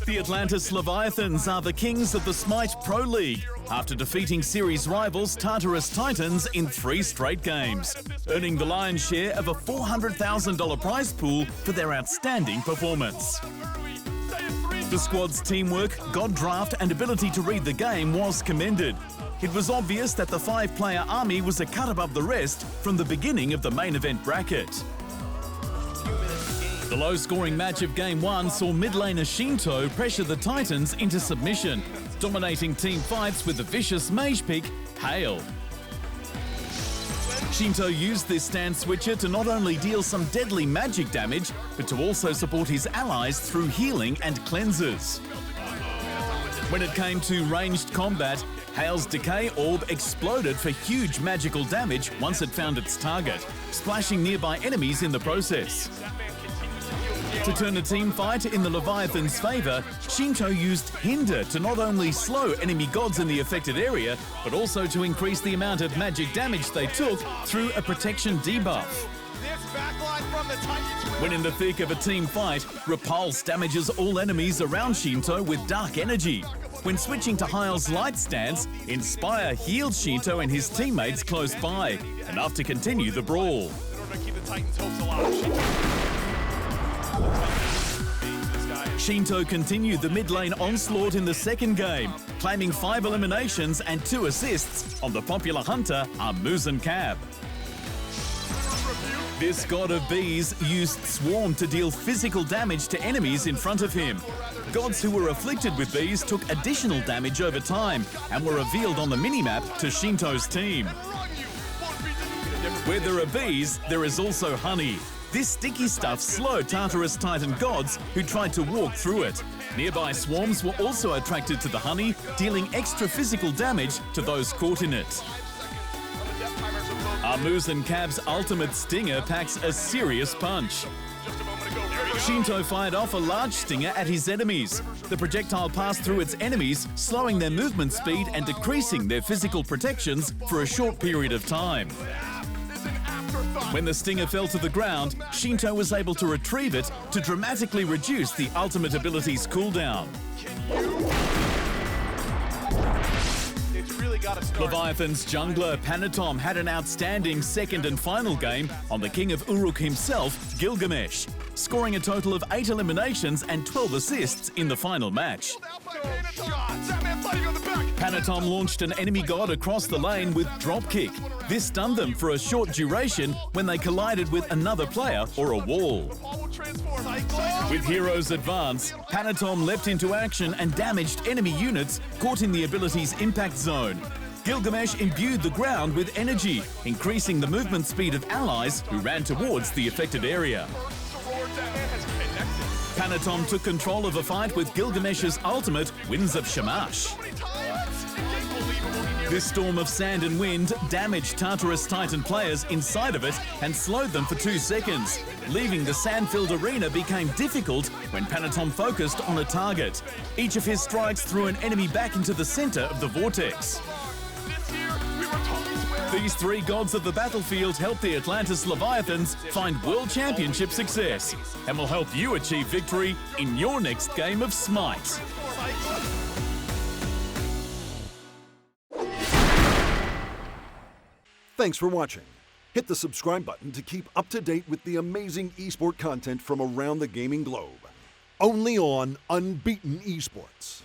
The Atlantis Leviathans are the kings of the SMITE Pro League after defeating series rivals Tartarus Titans in 3 straight games, earning the lion's share of a $400,000 prize pool for their outstanding performance. The squad's teamwork, god draft and ability to read the game was commended. It was obvious that the 5-player army was a cut above the rest from the beginning of the main event bracket. The low-scoring match of Game 1 saw mid laner Shinto pressure the Titans into submission, dominating team fights with the vicious mage pick, Hail. Shinto used this stand switcher to not only deal some deadly magic damage, but to also support his allies through healing and cleansers. When it came to ranged combat, Hail's Decay Orb exploded for huge magical damage once it found its target, splashing nearby enemies in the process. To turn a team fight in the Leviathan's favour, Shinto used Hinder to not only slow enemy gods in the affected area, but also to increase the amount of magic damage they took through a protection debuff. When in the thick of a team fight, Repulse damages all enemies around Shinto with dark energy. When switching to Hail's light stance, Inspire healed Shinto and his teammates close by, enough to continue the brawl. Shinto continued the mid lane onslaught in the second game, claiming 5 eliminations and 2 assists on the popular hunter, Muzen Cab. This god of bees used Swarm to deal physical damage to enemies in front of him. Gods who were afflicted with bees took additional damage over time and were revealed on the minimap to Shinto's team. Where there are bees, there is also honey. This sticky stuff slowed Tartarus Titan gods who tried to walk through it. Nearby swarms were also attracted to the honey, dealing extra physical damage to those caught in it. Muzen Cab's ultimate stinger packs a serious punch. Shinto fired off a large stinger at his enemies. The projectile passed through its enemies, slowing their movement speed and decreasing their physical protections for a short period of time. When the stinger fell to the ground, Shinto was able to retrieve it to dramatically reduce the ultimate ability's cooldown. Leviathan's jungler Panatom had an outstanding second and final game on the king of Uruk himself, Gilgamesh, scoring a total of 8 eliminations and 12 assists in the final match. Panatom launched an enemy god across the lane with dropkick. This stunned them for a short duration when they collided with another player or a wall. With Hero's Advance, Panatom leapt into action and damaged enemy units caught in the ability's impact zone. Gilgamesh imbued the ground with energy, increasing the movement speed of allies who ran towards the affected area. Panatom took control of a fight with Gilgamesh's ultimate, Winds of Shamash. This storm of sand and wind damaged Tartarus Titan players inside of it and slowed them for 2 seconds. Leaving the sand-filled arena became difficult when Panatom focused on a target. Each of his strikes threw an enemy back into the center of the vortex. These 3 gods of the battlefield helped the Atlantis Leviathans find World Championship success and will help you achieve victory in your next game of SMITE. Thanks for watching. Hit the subscribe button to keep up to date with the amazing esport content from around the gaming globe. Only on Unbeaten Esports.